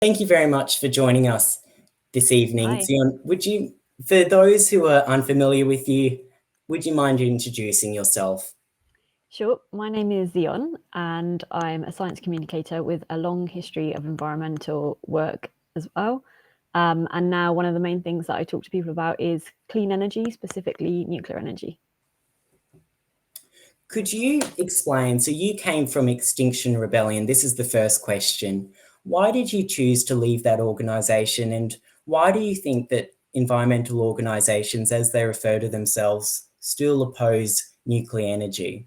Thank you very much for joining us this evening. Hi. Zion, for those who are unfamiliar with you, would you mind introducing yourself? Sure. My name is Zion, and I'm a science communicator with a long history of environmental work as well. And now one of the main things that I talk to people about is clean energy, specifically nuclear energy. Could you explain? So, you came from Extinction Rebellion. This is the first question. Why did you choose to leave that organisation, and why do you think that environmental organisations, as they refer to themselves, still oppose nuclear energy?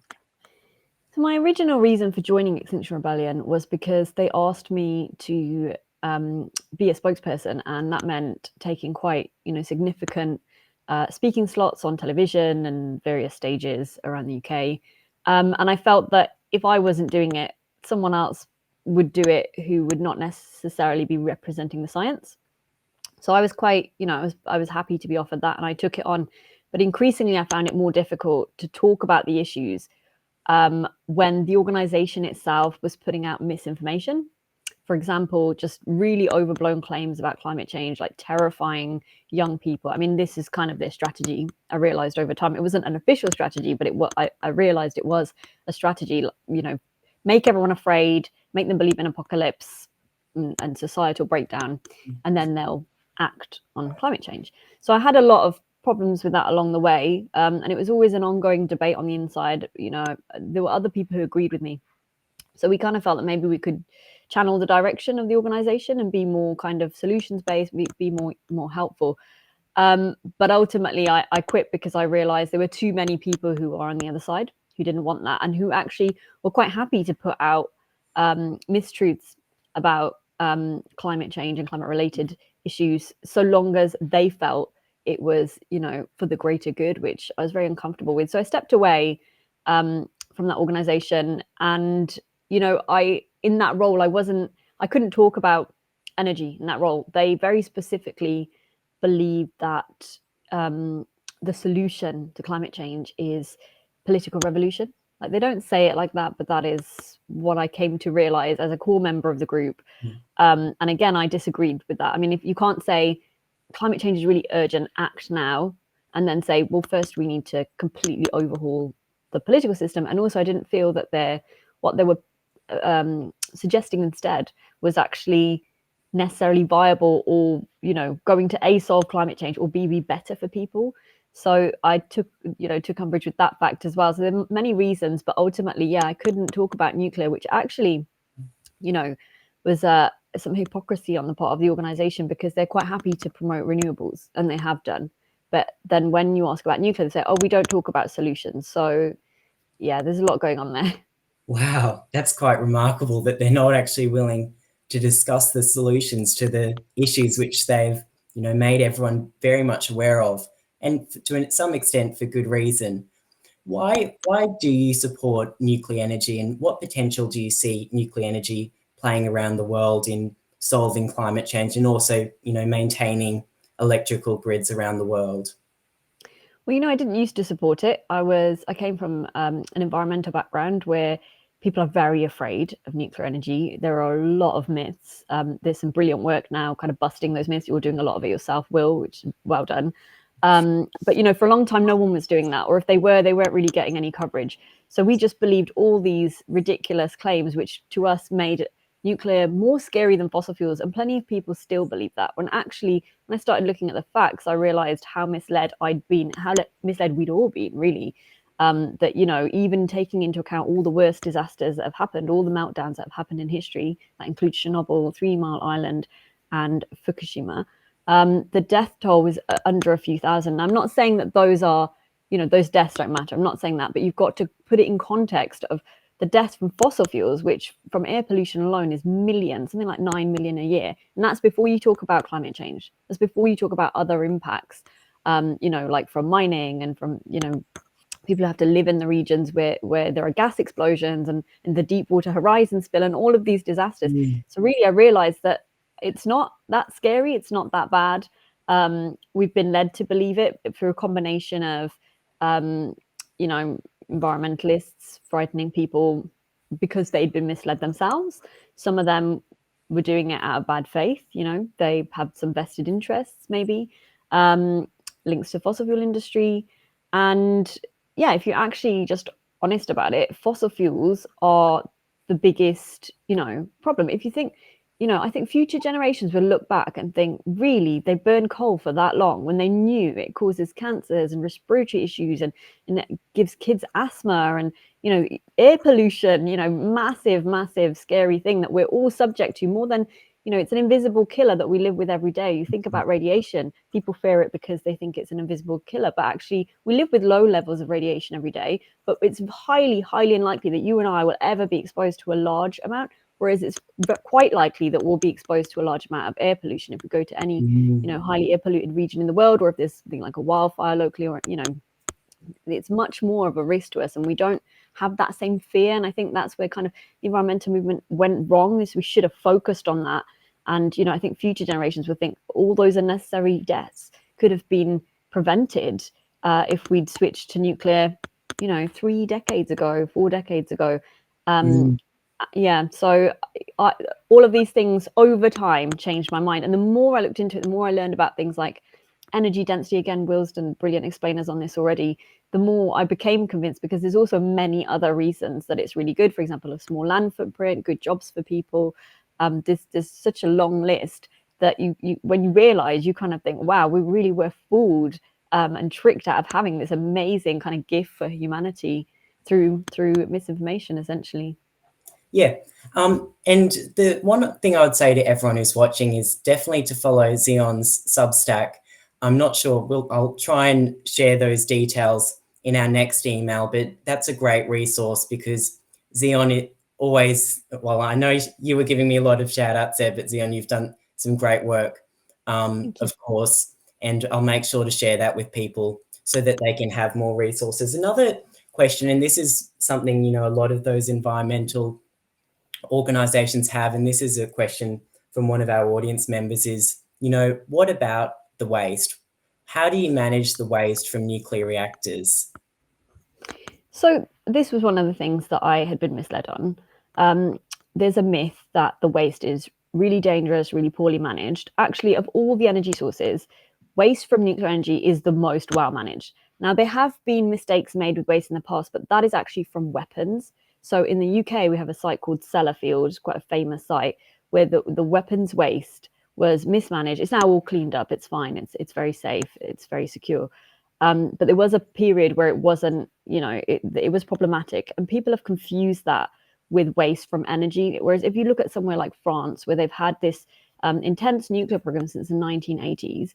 So my original reason for joining Extinction Rebellion was because they asked me to be a spokesperson, and that meant taking quite significant speaking slots on television and various stages around the UK. And I felt that if I wasn't doing it, someone else would do it who would not necessarily be representing the science. So I was quite, I was happy to be offered that, and I took it on. But increasingly, I found it more difficult to talk about the issues when the organization itself was putting out misinformation. For example, just really overblown claims about climate change, like terrifying young people. I mean, this is kind of their strategy. I realized over time it wasn't an official strategy, but I realized it was a strategy. Make everyone afraid, make them believe in apocalypse and societal breakdown, and then they'll act on climate change. So I had a lot of problems with that along the way, and it was always an ongoing debate on the inside. There were other people who agreed with me, so we kind of felt that maybe we could channel the direction of the organization and be more kind of solutions based, be more helpful. But ultimately, I quit because I realized there were too many people who are on the other side who didn't want that, and who actually were quite happy to put out mistruths about climate change and climate related issues, so long as they felt it was, for the greater good, which I was very uncomfortable with. So I stepped away from that organization, and I in that role I couldn't talk about energy in that role. They very specifically believe that the solution to climate change is political revolution. Like, they don't say it like that, but that is what I came to realize as a core member of the group. And again, I disagreed with that. I mean, if you can't say climate change is really urgent, act now, and then say, well, first we need to completely overhaul the political system. And also, I didn't feel that what they were suggesting instead was actually necessarily viable, or going to A, solve climate change, or B, be better for people. So I took umbrage with that fact as well. So there are many reasons, but ultimately, yeah, I couldn't talk about nuclear, which actually was some hypocrisy on the part of the organization, because they're quite happy to promote renewables, and they have done. But then when you ask about nuclear, they say, oh, we don't talk about solutions. So yeah, there's a lot going on there. Wow, that's quite remarkable that they're not actually willing to discuss the solutions to the issues which they've, made everyone very much aware of, and to some extent for good reason. Why do you support nuclear energy, and what potential do you see nuclear energy playing around the world in solving climate change and also, maintaining electrical grids around the world? Well, I didn't used to support it. I came from an environmental background where people are very afraid of nuclear energy. There are a lot of myths. There's some brilliant work now, kind of busting those myths. You're doing a lot of it yourself, Will, which is well done. But for a long time, no one was doing that, or if they were, they weren't really getting any coverage. So we just believed all these ridiculous claims, which to us made nuclear more scary than fossil fuels, and plenty of people still believe that, when actually, when I started looking at the facts, I realized how misled I'd been, how misled we'd all been, really. That even taking into account all the worst disasters that have happened, all the meltdowns that have happened in history, that includes Chernobyl, 3 Mile Island, and Fukushima, the death toll was under a few thousand. I'm not saying that those deaths don't matter. I'm not saying that, but you've got to put it in context of the deaths from fossil fuels, which from air pollution alone is millions, something like 9 million a year. And that's before you talk about climate change. That's before you talk about other impacts, like from mining, and from, people who have to live in the regions where there are gas explosions, and the Deepwater Horizon spill, and all of these disasters. So really, I realized that it's not that scary. It's not that bad. We've been led to believe it through a combination of, environmentalists frightening people because they'd been misled themselves. Some of them were doing it out of bad faith. They have some vested interests, maybe links to fossil fuel industry. And yeah, if you're actually just honest about it, fossil fuels are the biggest, problem. If you think, I think future generations will look back and think, really, they burned coal for that long when they knew it causes cancers and respiratory issues, and it gives kids asthma and, air pollution, massive, massive, scary thing that we're all subject to more than, it's an invisible killer that we live with every day. You think about radiation, people fear it because they think it's an invisible killer, but actually we live with low levels of radiation every day, but it's highly, highly unlikely that you and I will ever be exposed to a large amount. Whereas it's quite likely that we'll be exposed to a large amount of air pollution if we go to any, highly air polluted region in the world, or if there's something like a wildfire locally, or, it's much more of a risk to us, and we don't have that same fear. And I think that's where kind of the environmental movement went wrong, is we should have focused on that. And, I think future generations would think all those unnecessary deaths could have been prevented if we'd switched to nuclear, 3 decades ago, 4 decades ago. Yeah, so all of these things over time changed my mind. And the more I looked into it, the more I learned about things like energy density. Again, Will's done brilliant explainers on this already. The more I became convinced, because there's also many other reasons that it's really good. For example, a small land footprint, good jobs for people. There's such a long list that you when you realize, you kind of think, wow, we really were fooled and tricked out of having this amazing kind of gift for humanity through misinformation, essentially. Yeah. And the one thing I would say to everyone who's watching is definitely to follow Xion's Substack. I'm not sure, I'll try and share those details in our next email, but that's a great resource, because Xion always, well, I know you were giving me a lot of shout outs there, but Xion, you've done some great work, of course, and I'll make sure to share that with people so that they can have more resources. Another question, and this is something, a lot of those environmental organizations have, and this is a question from one of our audience members, is, what about the waste? How do you manage the waste from nuclear reactors? So this was one of the things that I had been misled on. There's a myth that the waste is really dangerous, really poorly managed. Actually, of all the energy sources, waste from nuclear energy is the most well managed. Now, there have been mistakes made with waste in the past, but that is actually from weapons. So in the UK, we have a site called Sellafield, it's quite a famous site, where the weapons waste was mismanaged. It's now all cleaned up. It's fine. It's very safe. It's very secure. But there was a period where it wasn't, it was problematic, and people have confused that with waste from energy. Whereas if you look at somewhere like France, where they've had this intense nuclear program since the 1980s,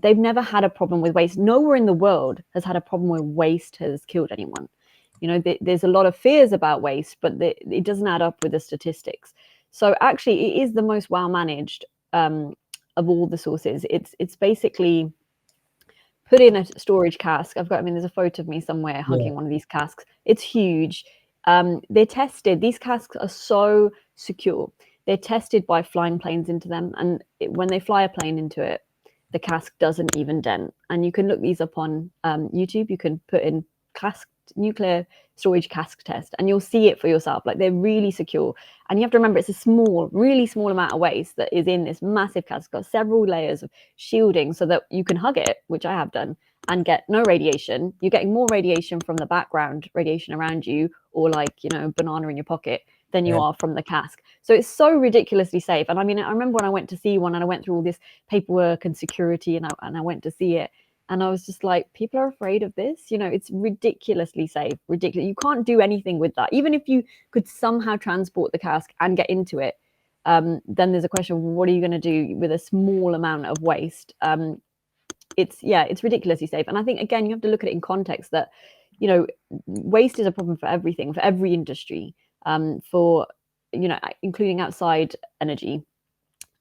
they've never had a problem with waste. Nowhere in the world has had a problem where waste has killed anyone. There's a lot of fears about waste, but it doesn't add up with the statistics. So actually, it is the most well managed of all the sources. It's basically put in a storage cask. There's a photo of me somewhere hugging one of these casks. It's huge. They're tested. These casks are so secure. They're tested by flying planes into them. And when they fly a plane into it, the cask doesn't even dent. And you can look these up on YouTube. You can put in nuclear storage cask test, and you'll see it for yourself. Like, they're really secure. And you have to remember, it's a really small amount of waste that is in this massive cask. It's got several layers of shielding so that you can hug it, which I have done, and get no radiation. You're getting more radiation from the background radiation around you, or like, banana in your pocket, than you are from the cask. So it's so ridiculously safe. And I remember when I went to see one, and I went through all this paperwork and security, and I went to see it, and I was just like, people are afraid of this. It's ridiculously safe, ridiculous. You can't do anything with that. Even if you could somehow transport the cask and get into it, then there's a question of, what are you going to do with a small amount of waste? It's ridiculously safe. And I think, again, you have to look at it in context that, waste is a problem for everything, for every industry, including outside energy.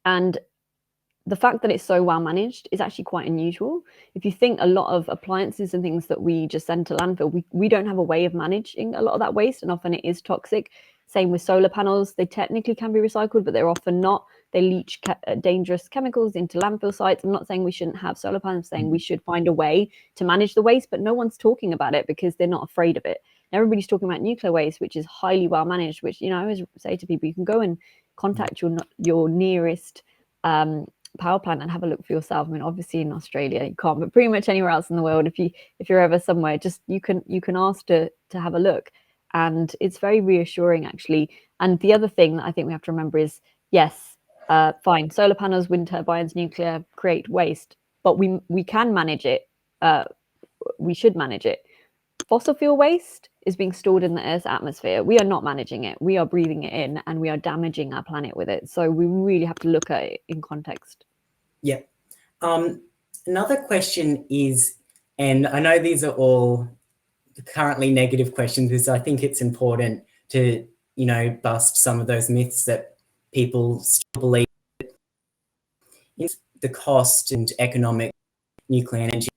And the fact that it's so well managed is actually quite unusual. If you think, a lot of appliances and things that we just send to landfill, we don't have a way of managing a lot of that waste, and often it is toxic. Same with solar panels. They technically can be recycled, but they're often not. They leach dangerous chemicals into landfill sites. I'm not saying we shouldn't have solar panels. I'm saying we should find a way to manage the waste, but no one's talking about it because they're not afraid of it. Everybody's talking about nuclear waste, which is highly well managed, which, I always say to people, you can go and contact your nearest power plant and have a look for yourself. I mean, obviously in Australia you can't, but pretty much anywhere else in the world, if you're ever somewhere, just you can ask to have a look, and it's very reassuring actually. And the other thing that I think we have to remember is, yes, fine, solar panels, wind turbines, nuclear create waste, but we can manage it. We should manage it. Fossil fuel waste is being stored in the Earth's atmosphere. We are not managing it. We are breathing it in, and we are damaging our planet with it. So we really have to look at it in context. Yeah. Another question is, and I know these are all currently negative questions, because I think it's important to, bust some of those myths that people still believe. The cost and economic nuclear energy,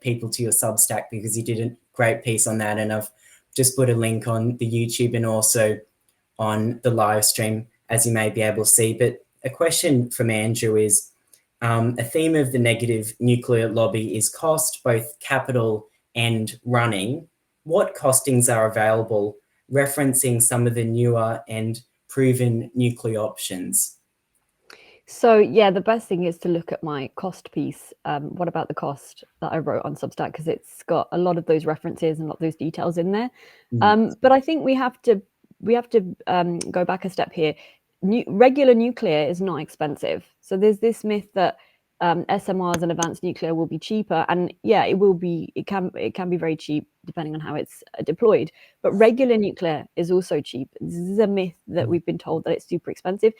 people to your Substack, because you did a great piece on that, and I've just put a link on the YouTube and also on the live stream, as you may be able to see. But a question from Andrew is, a theme of the negative nuclear lobby is cost, both capital and running. What costings are available, referencing some of the newer and proven nuclear options? So yeah, the best thing is to look at my cost piece. What about the cost that I wrote on Substack? Because it's got a lot of those references and a lot of those details in there. But I think we have to go back a step here. Regular nuclear is not expensive. So there's this myth that SMRs and advanced nuclear will be cheaper, and yeah, it will be. It can be very cheap depending on how it's deployed. But regular nuclear is also cheap. This is a myth that we've been told that it's super expensive.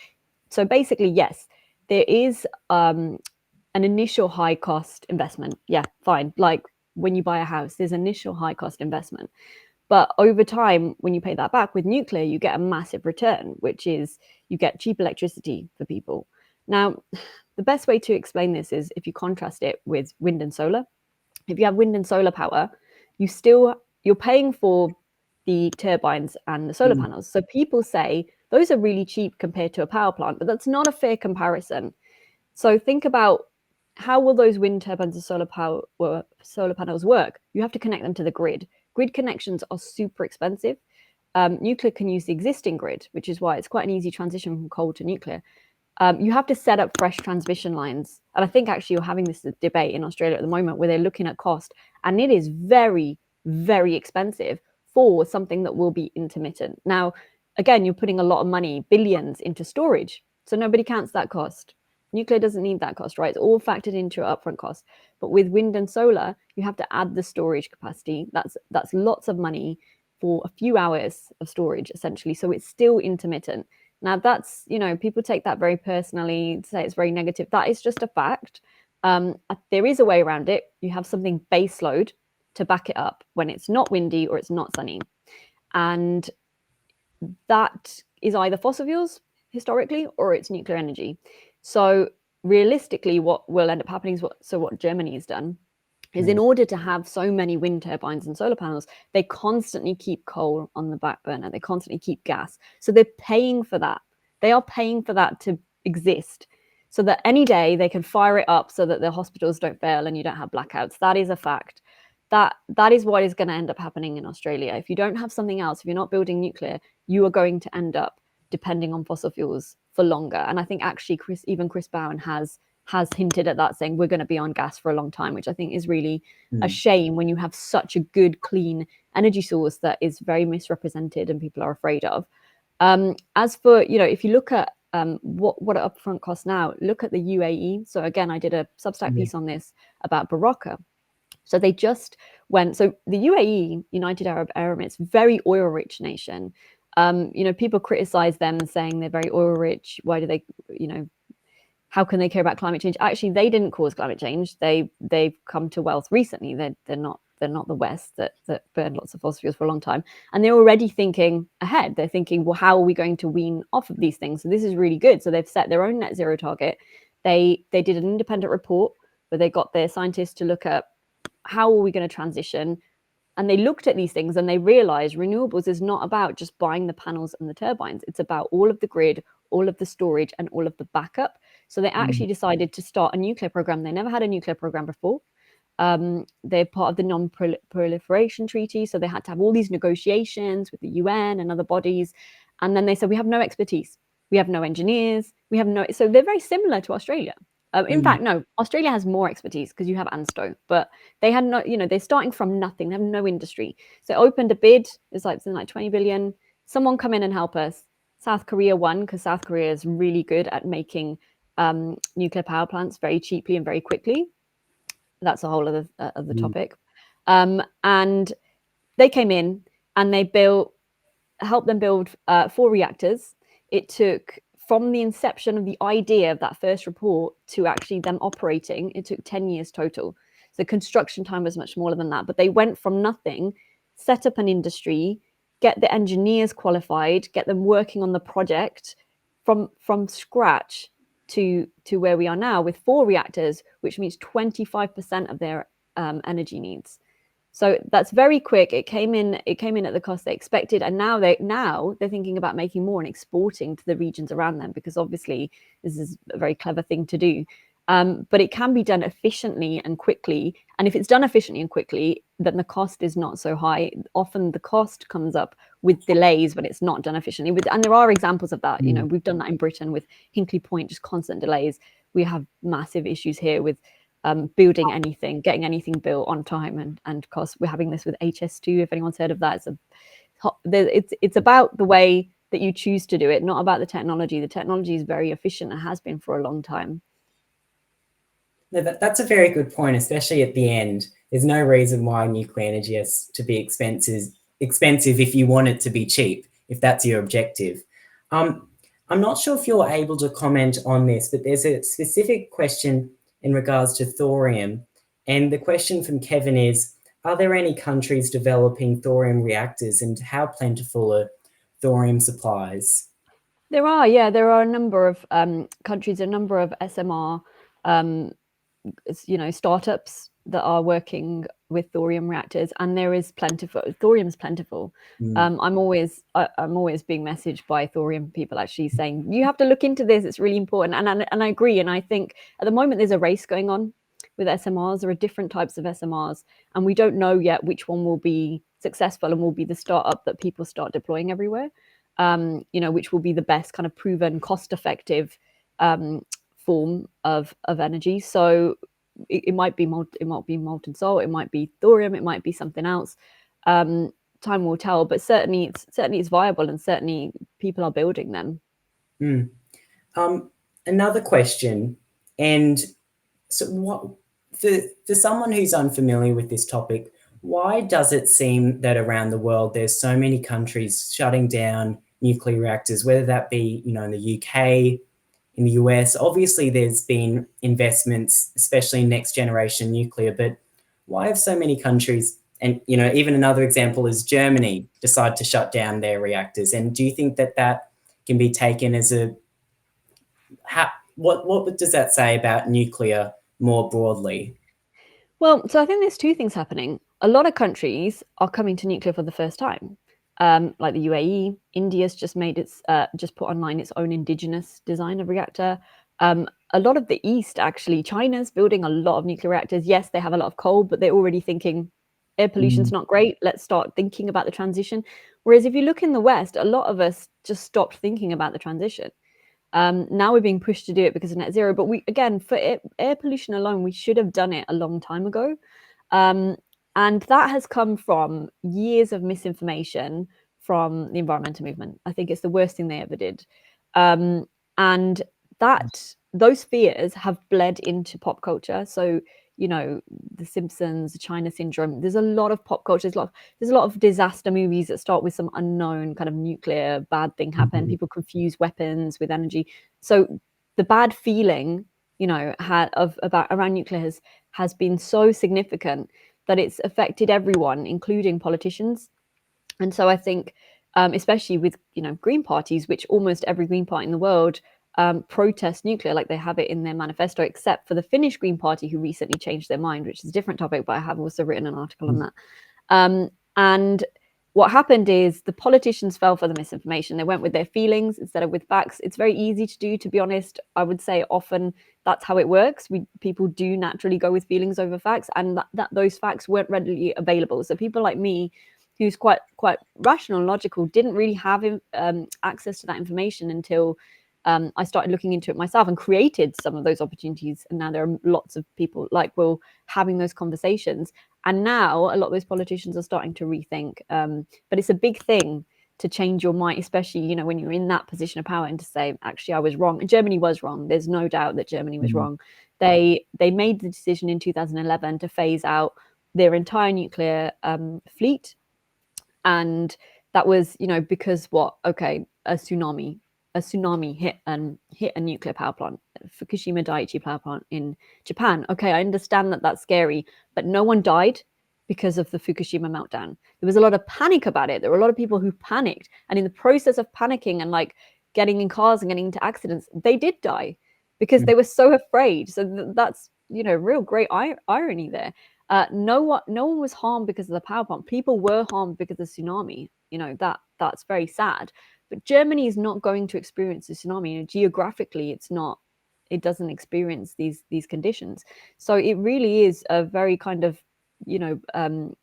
So basically, yes, there is an initial high cost investment. Yeah, fine. Like when you buy a house, there's initial high cost investment. But over time, when you pay that back with nuclear, you get a massive return, which is you get cheap electricity for people. Now, the best way to explain this is if you contrast it with wind and solar. If you have wind and solar power, you're paying for the turbines and the solar panels. So people say those are really cheap compared to a power plant, but that's not a fair comparison. So think about, how will those wind turbines and solar panels work? You have to connect them to the grid. Grid connections are super expensive. Nuclear can use the existing grid, which is why it's quite an easy transition from coal to nuclear. You have to set up fresh transmission lines. And I think actually you're having this debate in Australia at the moment where they're looking at cost, and it is very, very expensive for something that will be intermittent. Now, again, you're putting a lot of money, billions, into storage. So nobody counts that cost. Nuclear doesn't need that cost, right? It's all factored into your upfront cost. But with wind and solar, you have to add the storage capacity. That's lots of money for a few hours of storage, essentially. So it's still intermittent. Now that's, people take that very personally, say it's very negative. That is just a fact. There is a way around it. You have something base load to back it up when it's not windy or it's not sunny. And that is either fossil fuels historically or it's nuclear energy. So realistically, what will end up happening is what Germany has done is, in order to have so many wind turbines and solar panels, they constantly keep coal on the back burner. They constantly keep gas. So they're paying for that. They are paying for that to exist, so that any day they can fire it up so that the hospitals don't fail and you don't have blackouts. That is a fact. That is what is going to end up happening in Australia. If you don't have something else, if you're not building nuclear, you are going to end up depending on fossil fuels for longer. And I think actually Chris Bowen has hinted at that, saying we're going to be on gas for a long time, which I think is really a shame when you have such a good, clean energy source that is very misrepresented and people are afraid of. As for, if you look at what are upfront costs now, look at the UAE. So again, I did a Substack piece on this about Baraka. So they just went, so the UAE, United Arab Emirates, very oil rich nation. People criticize them saying they're very oil rich. Why do they, how can they care about climate change? Actually, they didn't cause climate change. They've come to wealth recently. They're not the West that burned lots of fossil fuels for a long time. And they're already thinking ahead. They're thinking, well, how are we going to wean off of these things? So this is really good. So they've set their own net zero target. They did an independent report where they got their scientists to look at how are we going to transition. And they looked at these things and they realized renewables is not about just buying the panels and the turbines. It's about all of the grid, all of the storage, and all of the backup. So they actually decided to start a nuclear program. They never had a nuclear program before. They're part of the non-proliferation treaty. So they had to have all these negotiations with the UN and other bodies. And then they said, we have no expertise. We have no engineers. We have no, so they're very similar to Australia. In fact, no, Australia has more expertise because you have ANSTO, but they had no, they're starting from nothing. They have no industry. So opened a bid. It's like something like 20 billion. Someone come in and help us. South Korea won because South Korea is really good at making nuclear power plants very cheaply and very quickly. That's a whole other topic. And they came in and they helped them build 4 reactors. It took, from the inception of the idea of that first report to actually them operating, it took 10 years total. So construction time was much smaller than that. But they went from nothing, set up an industry, get the engineers qualified, get them working on the project from scratch to where we are now with 4 reactors, which means 25% of their energy needs. So that's very quick. It came in at the cost they expected, and now they're thinking about making more and exporting to the regions around them, because obviously this is a very clever thing to do. But it can be done efficiently and quickly, and if it's done efficiently and quickly, then the cost is not so high. Often the cost comes up with delays when it's not done efficiently. And there are examples of that. We've done that in Britain with Hinkley Point, just constant delays. We have massive issues here with building anything, getting anything built on time and cost. We're having this with HS2, if anyone's heard of that. It's about the way that you choose to do it, not about the technology. The technology is very efficient and has been for a long time. No, that's a very good point, especially at the end. There's no reason why nuclear energy has to be expensive if you want it to be cheap, if that's your objective. I'm not sure if you're able to comment on this, but there's a specific question in regards to thorium. And the question from Kevin is, are there any countries developing thorium reactors, and how plentiful are thorium supplies? There are a number of countries, a number of SMR startups that are working with thorium reactors, and there is plentiful. Thorium is plentiful. I'm always being messaged by thorium people actually saying, you have to look into this, it's really important. And I agree. And I think at the moment there's a race going on with SMRs. There are different types of SMRs, and we don't know yet which one will be successful and will be the startup that people start deploying everywhere. Which will be the best kind of proven cost-effective form of energy. So it might be molten salt, it might be thorium, it might be something else. Time will tell, but certainly it's viable, and certainly people are building them. Another question, and so what, for someone who's unfamiliar with this topic, why does it seem that around the world there's so many countries shutting down nuclear reactors, whether that be, in the UK, in the US? Obviously, there's been investments, especially in next generation nuclear, but why have so many countries, and even another example is Germany, decide to shut down their reactors? And do you think that can be taken as what does that say about nuclear more broadly? Well, so I think there's 2 things happening. A lot of countries are coming to nuclear for the first time, like the UAE. India's just put online its own indigenous design of reactor. A lot of the East, actually, China's building a lot of nuclear reactors. Yes, they have a lot of coal, but they're already thinking air pollution's not great. Let's start thinking about the transition. Whereas if you look in the West, a lot of us just stopped thinking about the transition. Now we're being pushed to do it because of net zero. But for air pollution alone, we should have done it a long time ago. And that has come from years of misinformation from the environmental movement. I think it's the worst thing they ever did. And those fears have bled into pop culture. So, The Simpsons, China Syndrome, there's a lot of pop culture. There's a lot of disaster movies that start with some unknown kind of nuclear bad thing happen. People confuse weapons with energy. So the bad feeling, around nuclear has been so significant that it's affected everyone, including politicians. And so I think, especially with, green parties, which almost every green party in the world protest nuclear, like they have it in their manifesto, except for the Finnish Green Party, who recently changed their mind, which is a different topic, but I have also written an article on that. And what happened is the politicians fell for the misinformation. They went with their feelings instead of with facts. It's very easy to do, to be honest. I would say often that's how it works. People do naturally go with feelings over facts, and that those facts weren't readily available. So people like me, who's quite rational and logical, didn't really have access to that information until I started looking into it myself and created some of those opportunities. And now there are lots of people like Will having those conversations. And now a lot of those politicians are starting to rethink. But it's a big thing to change your mind, especially, you know, when you're in that position of power, and to say, actually, I was wrong. And Germany was wrong. There's no doubt that Germany was wrong. They made the decision in 2011 to phase out their entire nuclear fleet. And that was, you know, because what? Okay, a tsunami hit a nuclear power plant, Fukushima Daiichi power plant in Japan. Okay, I understand that that's scary, but no one died because of the Fukushima meltdown. There was a lot of panic about it. There were a lot of people who panicked, and in the process of panicking and like getting in cars and getting into accidents, they did die because they were so afraid. So that's, you know, real great irony there. No one was harmed because of the power plant. People were harmed because of the tsunami. You know, that's very sad. But Germany is not going to experience a tsunami. You know, geographically, it doesn't experience these conditions. So it really is a very kind of, you know,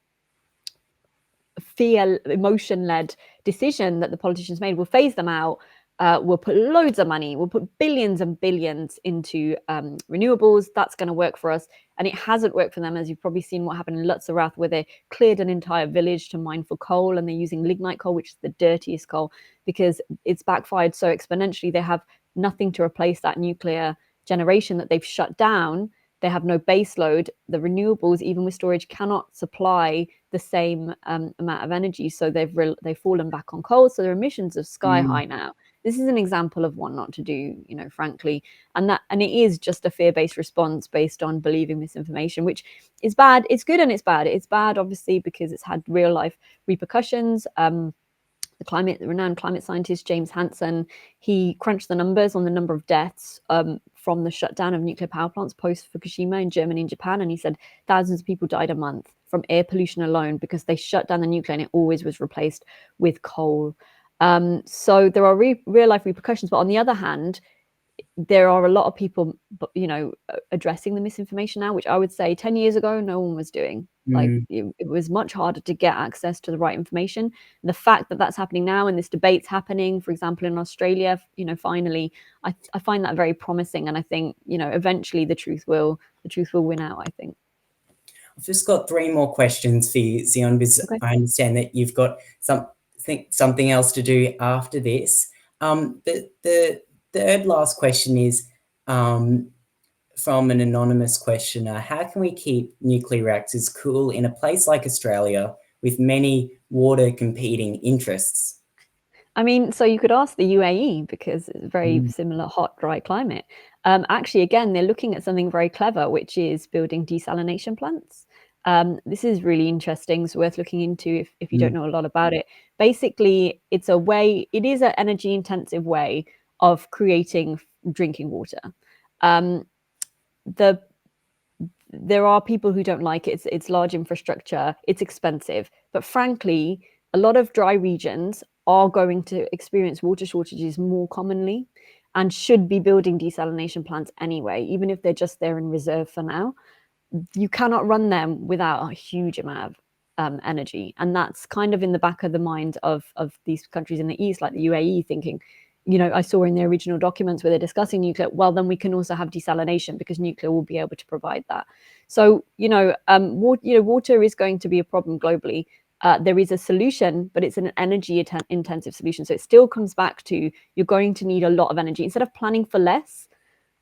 fear, emotion-led decision that the politicians made. We'll phase them out. We'll put loads of money. We'll put billions and billions into renewables. That's going to work for us. And it hasn't worked for them, as you've probably seen what happened in Lutzeroth, where they cleared an entire village to mine for coal, and they're using lignite coal, which is the dirtiest coal, because it's backfired so exponentially. They have nothing to replace that nuclear generation that they've shut down. They have no base load. The renewables, even with storage, cannot supply the same amount of energy. So they've fallen back on coal. So their emissions are sky high now. This is an example of one not to do, you know, frankly. And it is just a fear-based response based on believing misinformation, which is bad. It's good and it's bad. It's bad, obviously, because it's had real life repercussions. The renowned climate scientist James Hansen, he crunched the numbers on the number of deaths from the shutdown of nuclear power plants post Fukushima in Germany and Japan, and he said thousands of people died a month from air pollution alone because they shut down the nuclear and it always was replaced with coal. So there are real life repercussions, but on the other hand, there are a lot of people, you know, addressing the misinformation now, which I would say 10 years ago, no one was doing. Like it was much harder to get access to the right information. The fact that that's happening now and this debate's happening, for example, in Australia, you know, finally, I find that very promising. And I think, you know, eventually the truth will win out, I think. I've just got 3 more questions for you, Zion, because I understand that you've got something else to do after this. The third last question is from an anonymous questioner. How can we keep nuclear reactors cool in a place like Australia with many water competing interests? I mean, so you could ask the UAE, because it's a very similar hot, dry climate. Actually, again, they're looking at something very clever, which is building desalination plants. This is really interesting. It's worth looking into if you don't know a lot about it. Basically, it is an energy intensive way of creating drinking water. There are people who don't like it. It's large infrastructure. It's expensive. But frankly, a lot of dry regions are going to experience water shortages more commonly and should be building desalination plants anyway, even if they're just there in reserve for now. You cannot run them without a huge amount of energy. And that's kind of in the back of the mind of these countries in the East, like the UAE, thinking, you know, I saw in their original documents where they're discussing nuclear, well, then we can also have desalination because nuclear will be able to provide that. So, water is going to be a problem globally. There is a solution, but it's an energy intensive solution. So it still comes back to, you're going to need a lot of energy. Instead of planning for less,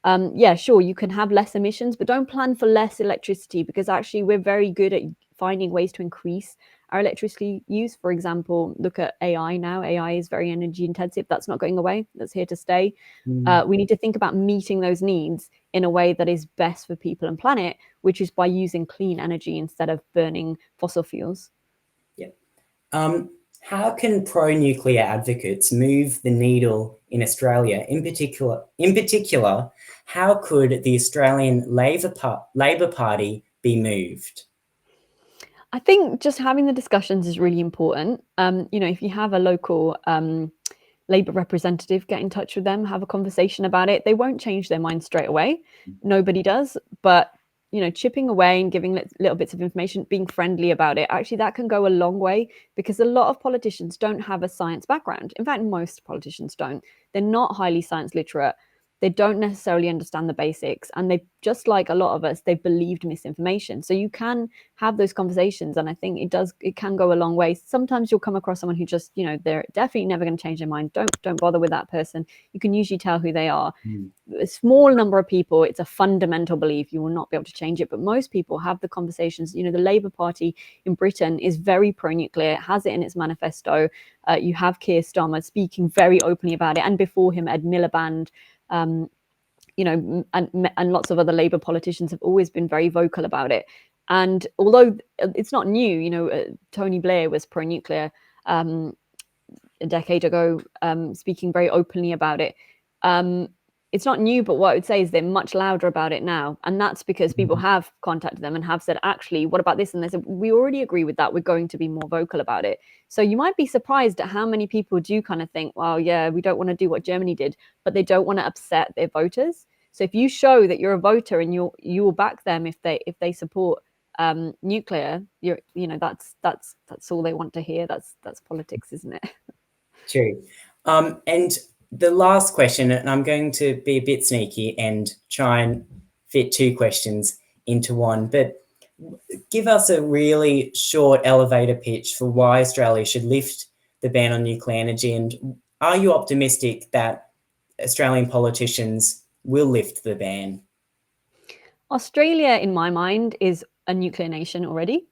yeah, sure, you can have less emissions, but don't plan for less electricity, because actually we're very good at finding ways to increase our electricity use. For example, look at AI now. AI is very energy intensive. That's not going away. That's here to stay. We need to think about meeting those needs in a way that is best for people and planet, which is by using clean energy instead of burning fossil fuels. Yeah. How can pro-nuclear advocates move the needle in Australia? In particular, how could the Australian Labor Party be moved? I think just having the discussions is really important. If you have a local Labour representative, get in touch with them, have a conversation about it. They won't change their mind straight away. Nobody does. But chipping away and giving little bits of information, being friendly about it, actually that can go a long way, because a lot of politicians don't have a science background. In fact, most politicians don't. They're not highly science literate. They don't necessarily understand the basics, and they, just like a lot of us, they believed misinformation. So you can have those conversations, and I think it can go a long way. Sometimes you'll come across someone who just, they're definitely never going to change their mind. Don't bother with that person. You can usually tell who they are. A small number of people, it's a fundamental belief, you will not be able to change it. But most people have the conversations. The Labour Party in Britain is very pro-nuclear, has it in its manifesto. You have Keir Starmer speaking very openly about it, and before him, Ed Miliband, and lots of other Labour politicians have always been very vocal about it. And although it's not new, Tony Blair was pro-nuclear a decade ago, speaking very openly about it. It's not new, but what I would say is they're much louder about it now. And that's because people have contacted them and have said, actually, what about this? And they said, we already agree with that. We're going to be more vocal about it. So you might be surprised at how many people do kind of think, well, yeah, we don't want to do what Germany did, but they don't want to upset their voters. So if you show that you're a voter and you will back them if they support nuclear, that's all they want to hear. That's politics, isn't it? True. And the last question, and I'm going to be a bit sneaky and try and fit two questions into one, but give us a really short elevator pitch for why Australia should lift the ban on nuclear energy. And are you optimistic that Australian politicians will lift the ban? Australia, in my mind, is a nuclear nation already.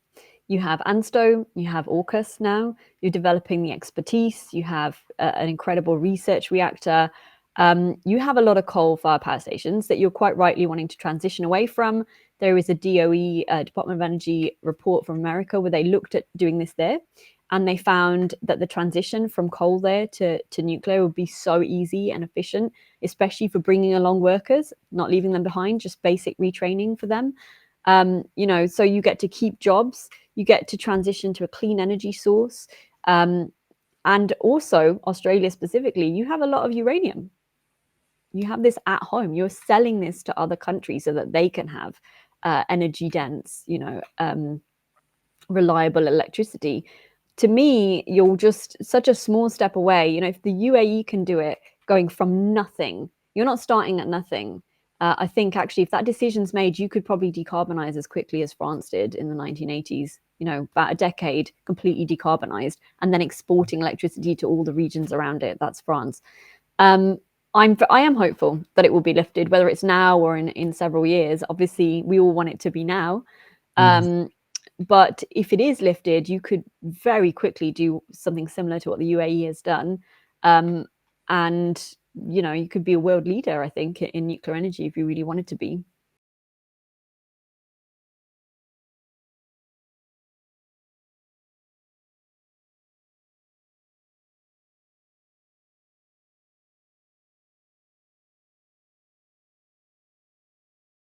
You have ANSTO, you have AUKUS now, you're developing the expertise, you have an incredible research reactor, you have a lot of coal-fired power stations that you're quite rightly wanting to transition away from. There is a DOE, Department of Energy report from America, where they looked at doing this there, and they found that the transition from coal there to nuclear would be so easy and efficient, especially for bringing along workers, not leaving them behind, just basic retraining for them. So you get to keep jobs, you get to transition to a clean energy source. And also, Australia specifically, you have a lot of uranium. You have this at home. You're selling this to other countries so that they can have energy dense, reliable electricity. To me, you're just such a small step away. If the UAE can do it, going from nothing, you're not starting at nothing. I think actually, if that decision's made, you could probably decarbonize as quickly as France did in the 1980s. About a decade, completely decarbonized, and then exporting electricity to all the regions around it. That's France. I am hopeful that it will be lifted, whether it's now or in several years. Obviously, we all want it to be now. But if it is lifted, you could very quickly do something similar to what the UAE has done. And, you could be a world leader, I think, in nuclear energy if you really wanted to be.